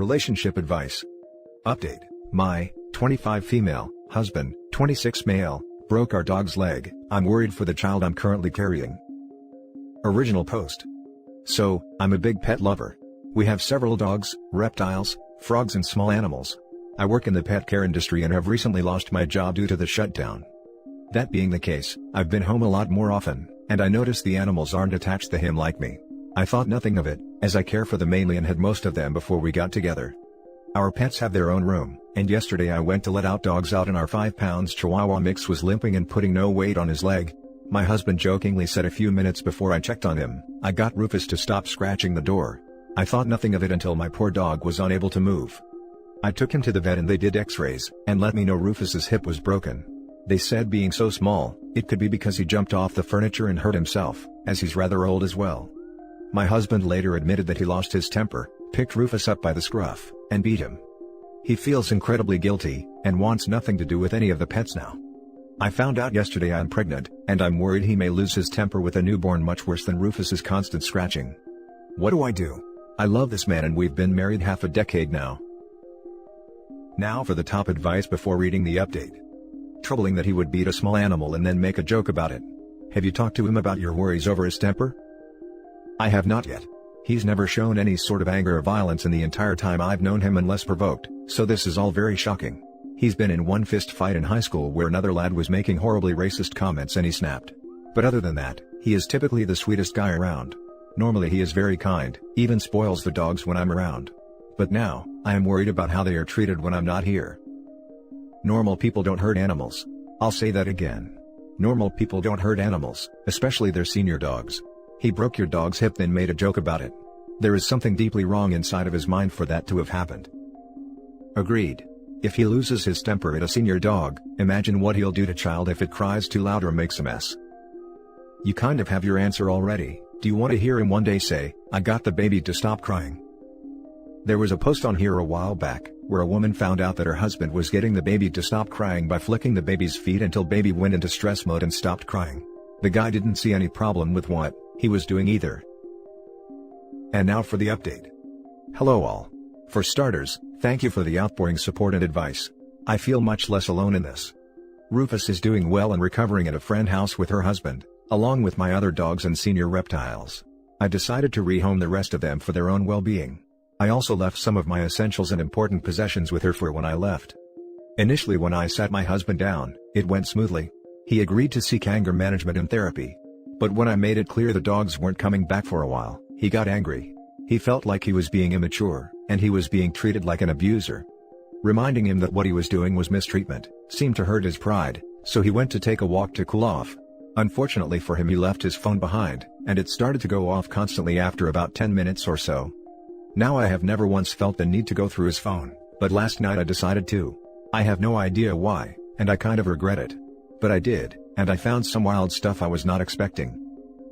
Relationship advice. Update. My 25 female husband, 26 male, broke our dog's leg. I'm worried for the child I'm currently carrying. Original post. So, I'm a big pet lover. We have several dogs, reptiles, frogs and small animals. I work in the pet care industry and have recently lost my job due to the shutdown. That being the case, I've been home a lot more often, and I noticed the animals aren't attached to him like me. I thought nothing of it, as I care for them mainly and had most of them before we got together. Our pets have their own room, and yesterday I went to let out dogs out and our 5-pound Chihuahua mix was limping and putting no weight on his leg. My husband jokingly said a few minutes before I checked on him, I got Rufus to stop scratching the door. I thought nothing of it until my poor dog was unable to move. I took him to the vet and they did x-rays, and let me know Rufus's hip was broken. They said being so small, it could be because he jumped off the furniture and hurt himself, as he's rather old as well. My husband later admitted that he lost his temper, picked Rufus up by the scruff, and beat him. He feels incredibly guilty, and wants nothing to do with any of the pets now. I found out yesterday I'm pregnant, and I'm worried he may lose his temper with a newborn, much worse than Rufus's constant scratching. What do I do? I love this man and we've been married half a decade now. Now for the top advice before reading the update. Troubling that he would beat a small animal and then make a joke about it. Have you talked to him about your worries over his temper? I have not yet. He's never shown any sort of anger or violence in the entire time I've known him unless provoked, so this is all very shocking. He's been in one fist fight in high school where another lad was making horribly racist comments and he snapped. But other than that, he is typically the sweetest guy around. Normally he is very kind, even spoils the dogs when I'm around. But now, I am worried about how they are treated when I'm not here. Normal people don't hurt animals. I'll say that again. Normal people don't hurt animals, especially their senior dogs. He broke your dog's hip then made a joke about it. There is something deeply wrong inside of his mind for that to have happened. Agreed. If he loses his temper at a senior dog, imagine what he'll do to child if it cries too loud or makes a mess. You kind of have your answer already. Do you want to hear him one day say, "I got the baby to stop crying"? There was a post on here a while back, where a woman found out that her husband was getting the baby to stop crying by flicking the baby's feet until baby went into stress mode and stopped crying. The guy didn't see any problem with what he was doing either. And now for the update. Hello all. For starters, thank you for the outpouring support and advice. I feel much less alone in this. Rufus is doing well and recovering at a friend house with her husband, along with my other dogs and senior reptiles. I decided to rehome the rest of them for their own well-being. I also left some of my essentials and important possessions with her for when I left. Initially when I sat my husband down, it went smoothly. He agreed to seek anger management and therapy. But when I made it clear the dogs weren't coming back for a while, he got angry. He felt like he was being immature, and he was being treated like an abuser. Reminding him that what he was doing was mistreatment seemed to hurt his pride, so he went to take a walk to cool off. Unfortunately for him, he left his phone behind, and it started to go off constantly after about 10 minutes or so. Now I have never once felt the need to go through his phone, but last night I decided to. I have no idea why, and I kind of regret it. But I did, and I found some wild stuff I was not expecting.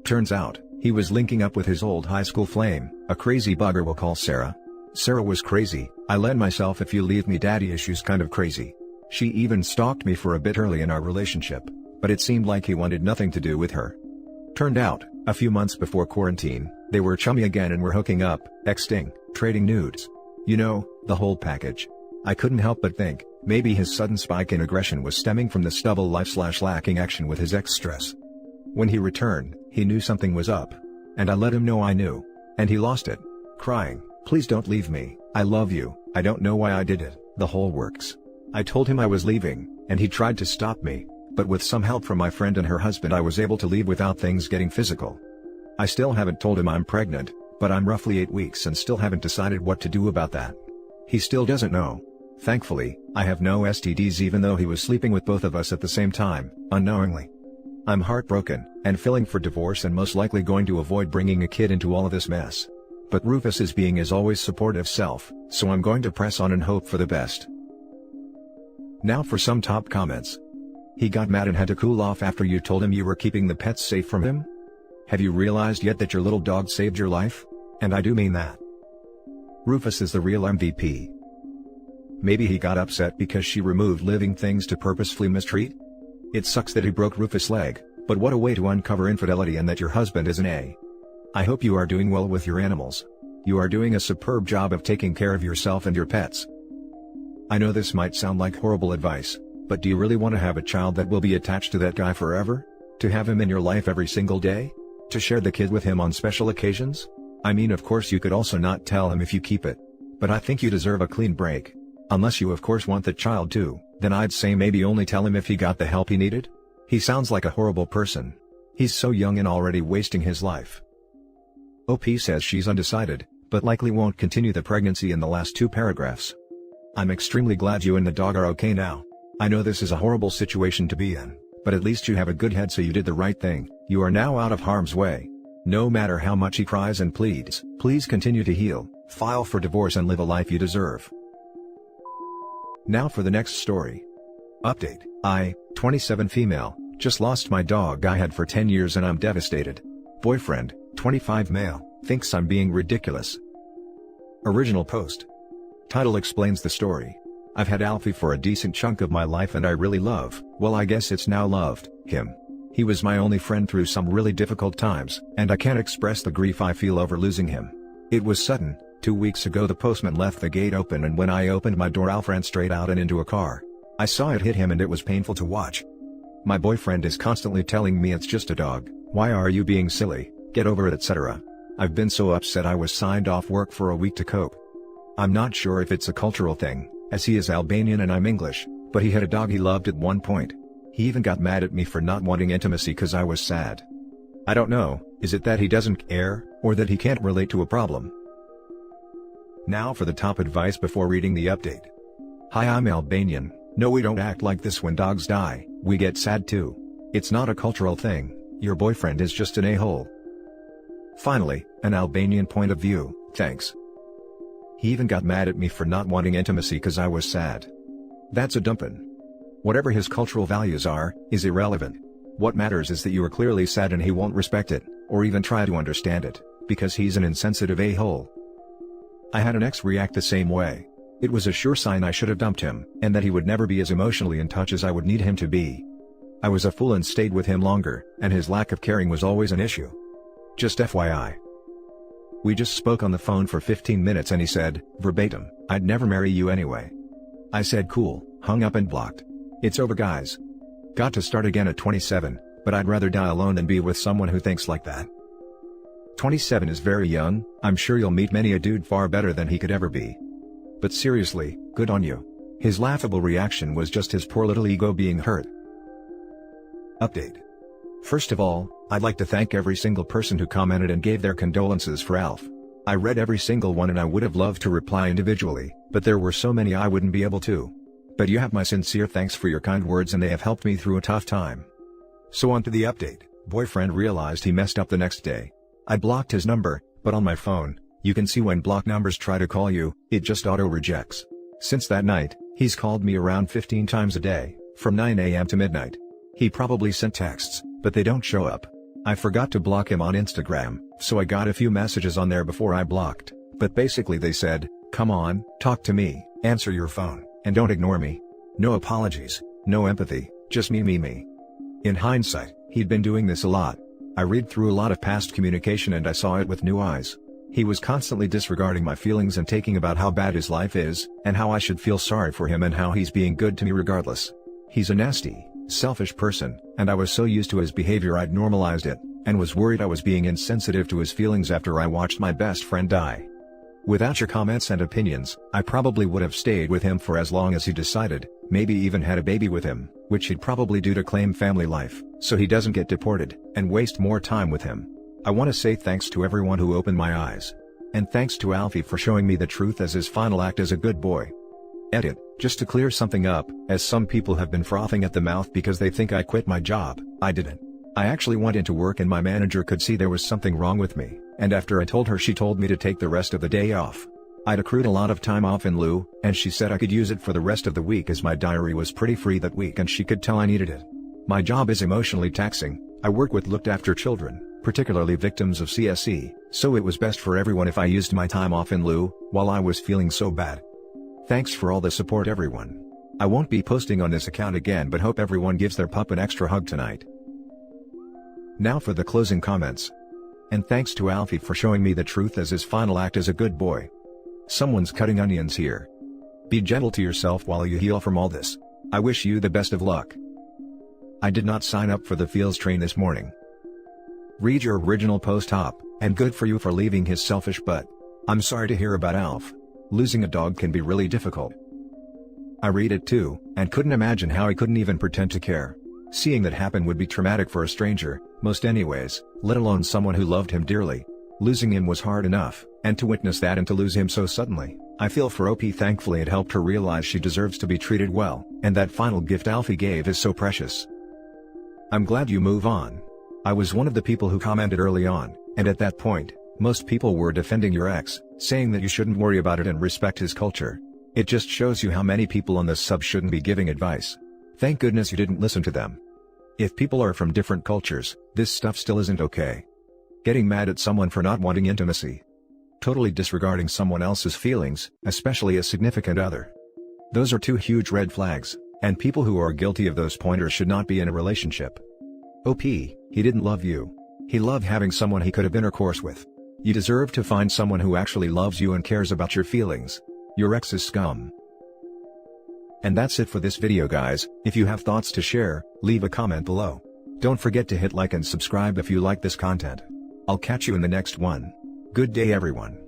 Turns out, he was linking up with his old high school flame, a crazy bugger we'll call Sarah. Sarah was crazy. I led myself if you leave me daddy issues kind of crazy. She even stalked me for a bit early in our relationship, but it seemed like he wanted nothing to do with her. Turned out, a few months before quarantine, they were chummy again and were hooking up, texting, trading nudes. You know, the whole package. I couldn't help but think, maybe his sudden spike in aggression was stemming from the stubble life/lacking action with his ex-stress. When he returned, he knew something was up. And I let him know I knew. And he lost it. Crying, "Please don't leave me, I love you, I don't know why I did it, the whole works." I told him I was leaving, and he tried to stop me, but with some help from my friend and her husband I was able to leave without things getting physical. I still haven't told him I'm pregnant, but I'm roughly 8 weeks and still haven't decided what to do about that. He still doesn't know. Thankfully, I have no STDs even though he was sleeping with both of us at the same time, unknowingly. I'm heartbroken, and feeling for divorce and most likely going to avoid bringing a kid into all of this mess. But Rufus is being his always supportive self, so I'm going to press on and hope for the best. Now for some top comments. He got mad and had to cool off after you told him you were keeping the pets safe from him? Have you realized yet that your little dog saved your life? And I do mean that. Rufus is the real MVP. Maybe he got upset because she removed living things to purposefully mistreat? It sucks that he broke Rufus' leg, but what a way to uncover infidelity and that your husband is an A. I hope you are doing well with your animals. You are doing a superb job of taking care of yourself and your pets. I know this might sound like horrible advice, but do you really want to have a child that will be attached to that guy forever? To have him in your life every single day? To share the kid with him on special occasions? I mean, of course you could also not tell him if you keep it. But I think you deserve a clean break. Unless you of course want the child too, then I'd say maybe only tell him if he got the help he needed. He sounds like a horrible person. He's so young and already wasting his life. OP says she's undecided, but likely won't continue the pregnancy in the last 2 paragraphs. I'm extremely glad you and the dog are okay now. I know this is a horrible situation to be in, but at least you have a good head, so you did the right thing. You are now out of harm's way. No matter how much he cries and pleads, please continue to heal, file for divorce and live a life you deserve. Now for the next story. Update: I, 27 female, just lost my dog I had for 10 years and I'm devastated. Boyfriend, 25 male, thinks I'm being ridiculous. Original post. Title explains the story. I've had Alfie for a decent chunk of my life and I really well, I guess it's now loved, him. He was my only friend through some really difficult times, and I can't express the grief I feel over losing him. It was sudden. 2 weeks ago the postman left the gate open, and when I opened my door Alf ran straight out and into a car. I saw it hit him and it was painful to watch. My boyfriend is constantly telling me it's just a dog, why are you being silly, get over it, etc. I've been so upset I was signed off work for a week to cope. I'm not sure if it's a cultural thing, as he is Albanian and I'm English, but he had a dog he loved at one point. He even got mad at me for not wanting intimacy cause I was sad. I don't know, is it that he doesn't care, or that he can't relate to a problem? Now for the top advice before reading the update. Hi, I'm Albanian. No, we don't act like this when dogs die, we get sad too. It's not a cultural thing, your boyfriend is just an a-hole. Finally, an Albanian point of view, thanks. He even got mad at me for not wanting intimacy cause I was sad. That's a dumpin'. Whatever his cultural values are, is irrelevant. What matters is that you are clearly sad and he won't respect it, or even try to understand it, because he's an insensitive a-hole. I had an ex react the same way. It was a sure sign I should have dumped him, and that he would never be as emotionally in touch as I would need him to be. I was a fool and stayed with him longer, and his lack of caring was always an issue. Just FYI. We just spoke on the phone for 15 minutes and he said, verbatim, I'd never marry you anyway. I said cool, hung up and blocked. It's over, guys. Got to start again at 27, but I'd rather die alone than be with someone who thinks like that. 27 is very young. I'm sure you'll meet many a dude far better than he could ever be. But seriously, good on you. His laughable reaction was just his poor little ego being hurt. Update. First of all, I'd like to thank every single person who commented and gave their condolences for Alf. I read every single one and I would have loved to reply individually, but there were so many I wouldn't be able to. But you have my sincere thanks for your kind words and they have helped me through a tough time. So on to the update. Boyfriend realized he messed up the next day. I blocked his number, but on my phone, you can see when blocked numbers try to call you, it just auto-rejects. Since that night, he's called me around 15 times a day, from 9 AM to midnight. He probably sent texts, but they don't show up. I forgot to block him on Instagram, so I got a few messages on there before I blocked, but basically they said, come on, talk to me, answer your phone, and don't ignore me. No apologies, no empathy, just me. In hindsight, he'd been doing this a lot. I read through a lot of past communication and I saw it with new eyes. He was constantly disregarding my feelings and taking about how bad his life is, and how I should feel sorry for him and how he's being good to me regardless. He's a nasty, selfish person, and I was so used to his behavior I'd normalized it, and was worried I was being insensitive to his feelings after I watched my best friend die. Without your comments and opinions, I probably would have stayed with him for as long as he decided, maybe even had a baby with him, which he'd probably do to claim family life, so he doesn't get deported, and waste more time with him. I want to say thanks to everyone who opened my eyes. And thanks to Alfie for showing me the truth as his final act as a good boy. Edit, just to clear something up, as some people have been frothing at the mouth because they think I quit my job, I didn't. I actually went into work and my manager could see there was something wrong with me, and after I told her she told me to take the rest of the day off. I'd accrued a lot of time off in lieu, and she said I could use it for the rest of the week as my diary was pretty free that week and she could tell I needed it. My job is emotionally taxing. I work with looked after children, particularly victims of CSE, so it was best for everyone if I used my time off in lieu, while I was feeling so bad. Thanks for all the support, everyone. I won't be posting on this account again, but hope everyone gives their pup an extra hug tonight. Now for the closing comments. And thanks to Alfie for showing me the truth as his final act as a good boy. Someone's cutting onions here. Be gentle to yourself while you heal from all this. I wish you the best of luck. I did not sign up for the feels train this morning. Read your original post Hop, and good for you for leaving his selfish butt. I'm sorry to hear about Alf. Losing a dog can be really difficult. I read it too, and couldn't imagine how he couldn't even pretend to care. Seeing that happen would be traumatic for a stranger, most anyways, let alone someone who loved him dearly. Losing him was hard enough, and to witness that and to lose him so suddenly, I feel for OP. Thankfully it helped her realize she deserves to be treated well, and that final gift Alfie gave is so precious. I'm glad you move on. I was one of the people who commented early on, and at that point, most people were defending your ex, saying that you shouldn't worry about it and respect his culture. It just shows you how many people on this sub shouldn't be giving advice. Thank goodness you didn't listen to them. If people are from different cultures, this stuff still isn't okay. Getting mad at someone for not wanting intimacy. Totally disregarding someone else's feelings, especially a significant other. Those are two huge red flags, and people who are guilty of those pointers should not be in a relationship. OP, he didn't love you. He loved having someone he could have intercourse with. You deserve to find someone who actually loves you and cares about your feelings. Your ex is scum. And that's it for this video guys. If you have thoughts to share, leave a comment below. Don't forget to hit like and subscribe if you like this content. I'll catch you in the next one. Good day everyone.